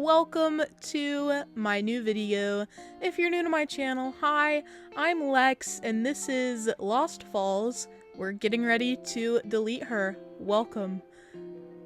welcome to my new video. If you're new to my channel, hi, I'm Lex, and this is Lost Falls. We're getting ready to delete her. Welcome.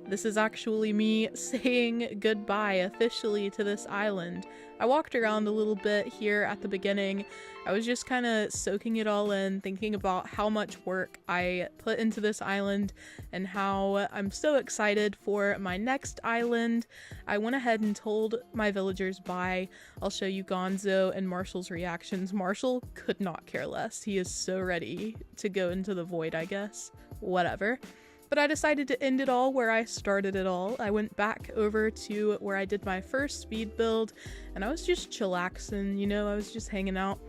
This is actually me saying goodbye officially to this island. I walked around a little bit here at the beginning. I was just kind of soaking it all in, thinking about how much work I put into this island and how I'm so excited for my next island. I went ahead and told my villagers bye. I'll show you Gonzo and Marshall's reactions. Marshall could not care less. He is so ready to go into the void, I guess. Whatever. But I decided to end it all where I started it all. I went back over to where I did my first speed build, and I was just chillaxing, you know, I was just hanging out.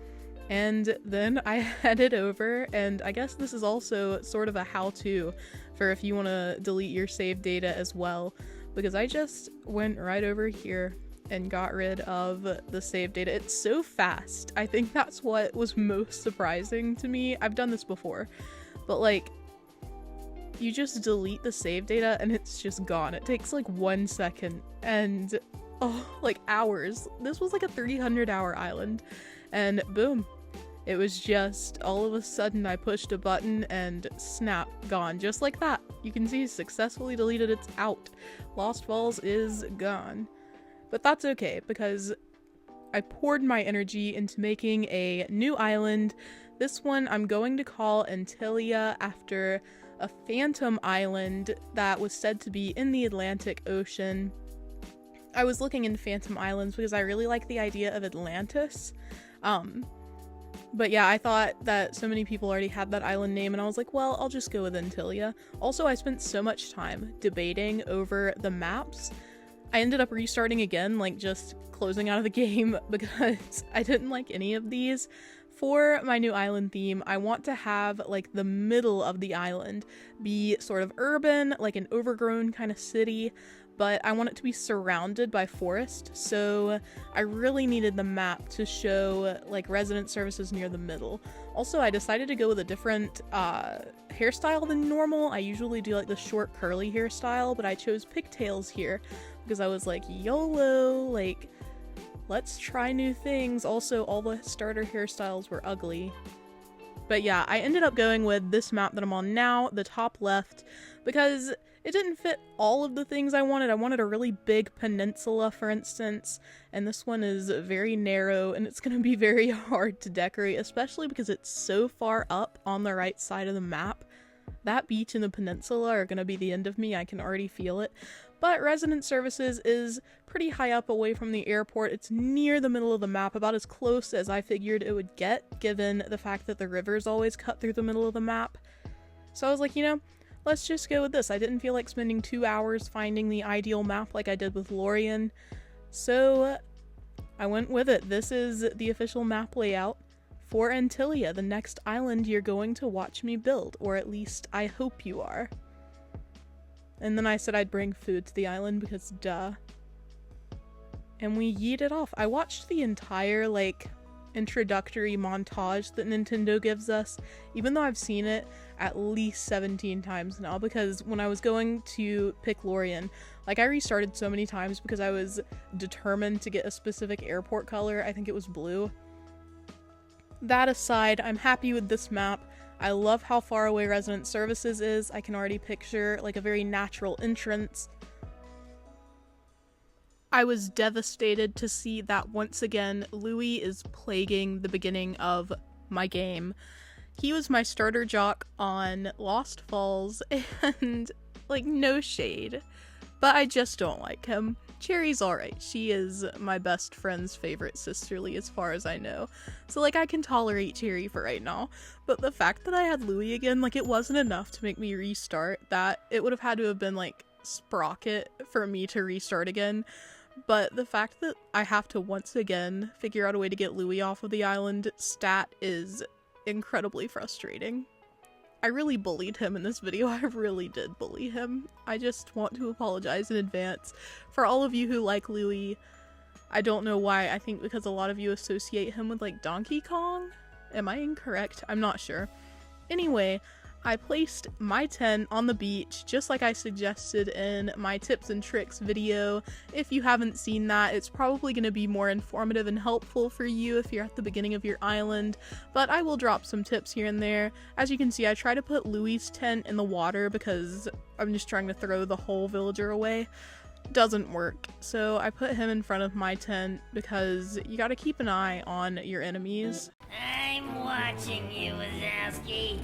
And then I headed over, and I guess this is also sort of a how-to for if you want to delete your save data as well, because I just went right over here and got rid of the save data. It's so fast. I think that's what was most surprising to me. I've done this before, but like, you just delete the save data and it's just gone. It takes like 1 second and like hours. This was like a 300 hour island and boom. It was just all of a sudden I pushed a button and snap, gone. Just like that. You can see successfully deleted, it's out. Lost Falls is gone. But that's okay because I poured my energy into making a new island. This one I'm going to call Antillia after a phantom island that was said to be in the Atlantic Ocean. I was looking into phantom islands because I really like the idea of Atlantis. But yeah, I thought that so many people already had that island name and I was like, well, I'll just go with Antillia. Also, I spent so much time debating over the maps. I ended up restarting again, like just closing out of the game because I didn't like any of these. For my new island theme, I want to have like the middle of the island be sort of urban, like an overgrown kind of city, but I want it to be surrounded by forest, so I really needed the map to show like resident services near the middle. Also, I decided to go with a different hairstyle than normal. I usually do like the short curly hairstyle, but I chose pigtails here because I was like, YOLO, like, let's try new things. Also, all the starter hairstyles were ugly. But yeah, I ended up going with this map that I'm on now, the top left, because it didn't fit all of the things I wanted. I wanted a really big peninsula, for instance, and this one is very narrow, and it's going to be very hard to decorate, especially because it's so far up on the right side of the map. That beach and the peninsula are going to be the end of me. I can already feel it. But resident services is pretty high up away from the airport. It's near the middle of the map, about as close as I figured it would get, given the fact that the rivers always cut through the middle of the map. So I was like, you know, let's just go with this. I didn't feel like spending 2 hours finding the ideal map like I did with Lorien. So I went with it. This is the official map layout for Antillia, the next island you're going to watch me build, or at least I hope you are. And then I said I'd bring food to the island because duh. And we yeeted off. I watched the entire like introductory montage that Nintendo gives us, even though I've seen it at least 17 times now, because when I was going to pick Lorien, like I restarted so many times because I was determined to get a specific airport color. I think it was blue. That aside, I'm happy with this map. I love how far away resident services is. I can already picture like a very natural entrance. I was devastated to see that once again, Louis is plaguing the beginning of my game. He was my starter jock on Lost Falls and like no shade, but I just don't like him. Cherry's alright. She is my best friend's favorite sisterly as far as I know. So like I can tolerate Cherry for right now. But the fact that I had Louis again, like it wasn't enough to make me restart. That it would have had to have been like Sprocket for me to restart again. But the fact that I have to once again figure out a way to get Louis off of the island stat is incredibly frustrating. I really bullied him in this video. I really did bully him. I just want to apologize in advance for all of you who like Louis. I don't know why. I think because a lot of you associate him with like Donkey Kong? Am I incorrect? I'm not sure. Anyway, I placed my tent on the beach just like I suggested in my tips and tricks video. If you haven't seen that, it's probably going to be more informative and helpful for you if you're at the beginning of your island, but I will drop some tips here and there. As you can see, I try to put Louis' tent in the water because I'm just trying to throw the whole villager away. Doesn't work, so I put him in front of my tent because you gotta keep an eye on your enemies. I'm watching you, Wazowski.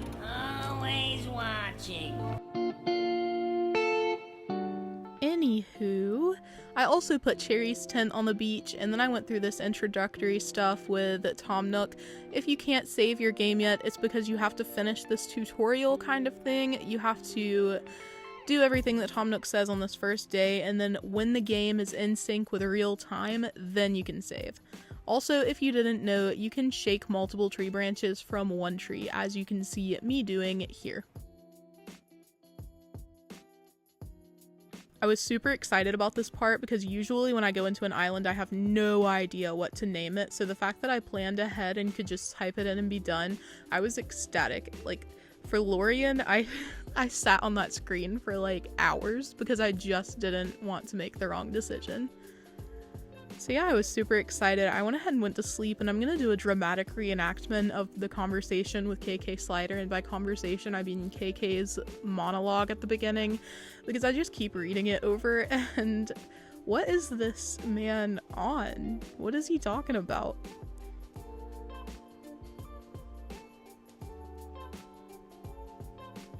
Always watching. Anywho, I also put Cherry's tent on the beach, and then I went through this introductory stuff with Tom Nook. If you can't save your game yet, it's because you have to finish this tutorial kind of thing. You have to do everything that Tom Nook says on this first day, and then when the game is in sync with real time, then you can save. Also, if you didn't know, you can shake multiple tree branches from one tree, as you can see me doing here. I was super excited about this part because usually when I go into an island I have no idea what to name it, so the fact that I planned ahead and could just type it in and be done, I was ecstatic. Like, for Lorien, I sat on that screen for like hours because I just didn't want to make the wrong decision. So yeah, I was super excited. I went ahead and went to sleep, and I'm gonna do a dramatic reenactment of the conversation with KK Slider, and by conversation I mean KK's monologue at the beginning, because I just keep reading it over, and what is this man on? What is he talking about?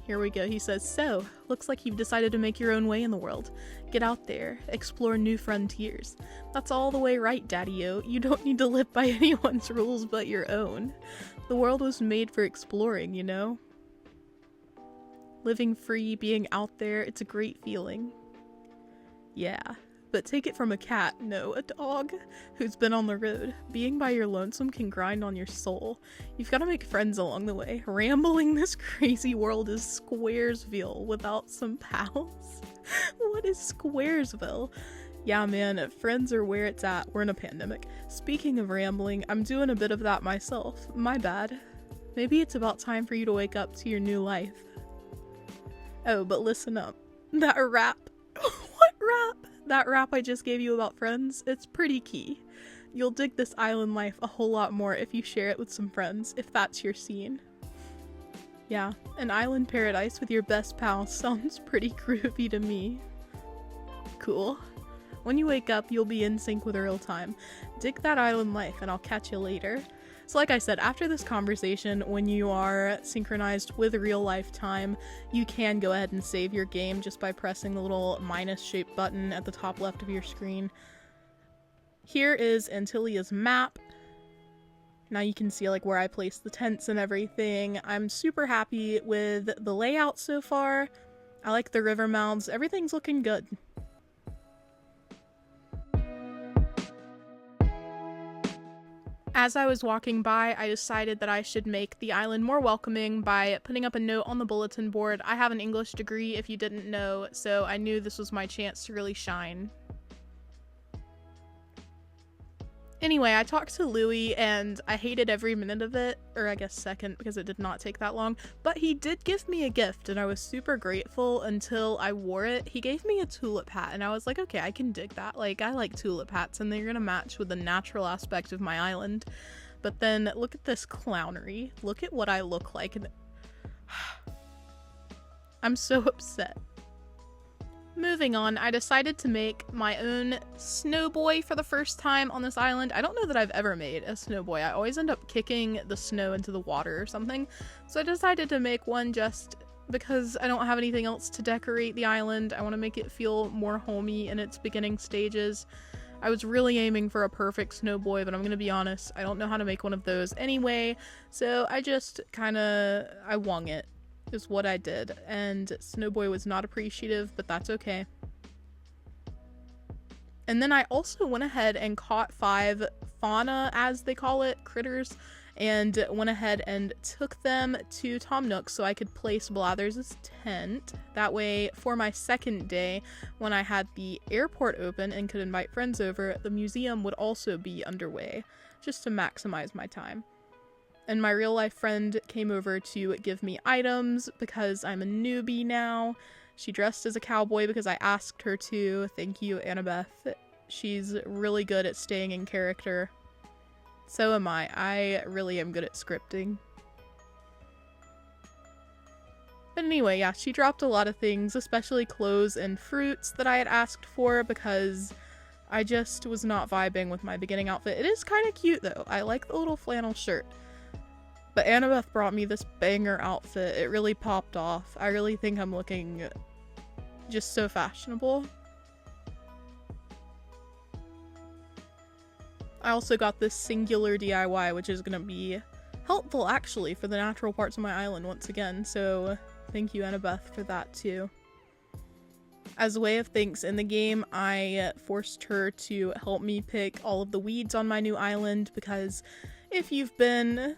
Here we go. He says, "So, looks like you've decided to make your own way in the world. Get out there, explore new frontiers. That's all the way right, Daddy-o. You don't need to live by anyone's rules but your own. The world was made for exploring, you know? Living free, being out there, it's a great feeling. Yeah. But take it from a cat, no, a dog, who's been on the road. Being by your lonesome can grind on your soul. You've got to make friends along the way. Rambling this crazy world is Squaresville without some pals." What is Squaresville? Yeah, man, friends are where it's at. We're in a pandemic. Speaking of rambling, I'm doing a bit of that myself. My bad. Maybe it's about time for you to wake up to your new life. Oh, but listen up. That rap. What rap? That rap I just gave you about friends, it's pretty key. You'll dig this island life a whole lot more if you share it with some friends, if that's your scene. Yeah, an island paradise with your best pal sounds pretty groovy to me. Cool. When you wake up, you'll be in sync with real time. Dig that island life, and I'll catch you later. So like I said, after this conversation, when you are synchronized with real life time, you can go ahead and save your game just by pressing the little minus shaped button at the top left of your screen. Here is Antillia's map. Now you can see like where I placed the tents and everything. I'm super happy with the layout so far. I like the river mouths. Everything's looking good. As I was walking by, I decided that I should make the island more welcoming by putting up a note on the bulletin board. I have an English degree, if you didn't know, so I knew this was my chance to really shine. Anyway, I talked to Louis, and I hated every minute of it, or I guess second, because it did not take that long, but he did give me a gift, and I was super grateful until I wore it. He gave me a tulip hat, and I was like, okay, I can dig that. Like, I like tulip hats, and they're gonna match with the natural aspect of my island. But then, look at this clownery. Look at what I look like, and I'm so upset. Moving on, I decided to make my own snow boy for the first time on this island. I don't know that I've ever made a snow boy. I always end up kicking the snow into the water or something. So I decided to make one just because I don't have anything else to decorate the island. I want to make it feel more homey in its beginning stages. I was really aiming for a perfect snow boy, but I'm gonna be honest, I don't know how to make one of those anyway. So I just I wung it. Is what I did, and Snowboy was not appreciative, but that's okay. And then I also went ahead and caught 5 fauna, as they call it, critters, and went ahead and took them to Tom Nook so I could place Blathers' tent. That way, for my second day, when I had the airport open and could invite friends over, the museum would also be underway, just to maximize my time. And my real life friend came over to give me items because I'm a newbie now. She dressed as a cowboy because I asked her to. Thank you, Annabeth. She's really good at staying in character. So am I. I really am good at scripting. But anyway, yeah, she dropped a lot of things, especially clothes and fruits that I had asked for because I just was not vibing with my beginning outfit. It is kind of cute though. I like the little flannel shirt. But Annabeth brought me this banger outfit. It really popped off. I really think I'm looking just so fashionable. I also got this singular DIY, which is going to be helpful actually for the natural parts of my island once again. So thank you, Annabeth, for that too. As a way of thanks, in the game, I forced her to help me pick all of the weeds on my new island because if you've been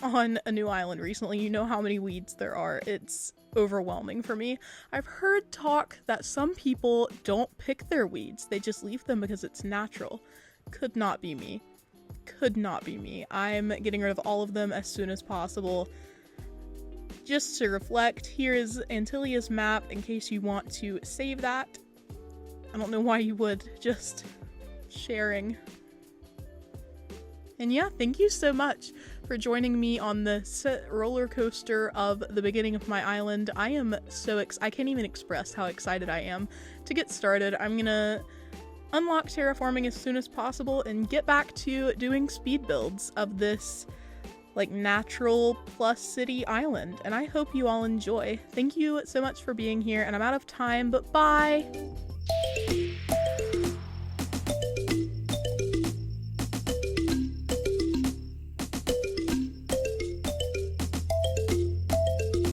on a new island recently, you know how many weeds there are. It's overwhelming for me. I've heard talk that some people don't pick their weeds. They just leave them because it's natural. Could not be me. Could not be me. I'm getting rid of all of them as soon as possible. Just to reflect, here is Antillia's map in case you want to save that. I don't know why you would, just sharing. And yeah, thank you so much for joining me on this roller coaster of the beginning of my island. I am so I can't even express how excited I am to get started. I'm gonna unlock terraforming as soon as possible and get back to doing speed builds of this like natural plus city island, and I hope you all enjoy. Thank you so much for being here, and I'm out of time, but bye!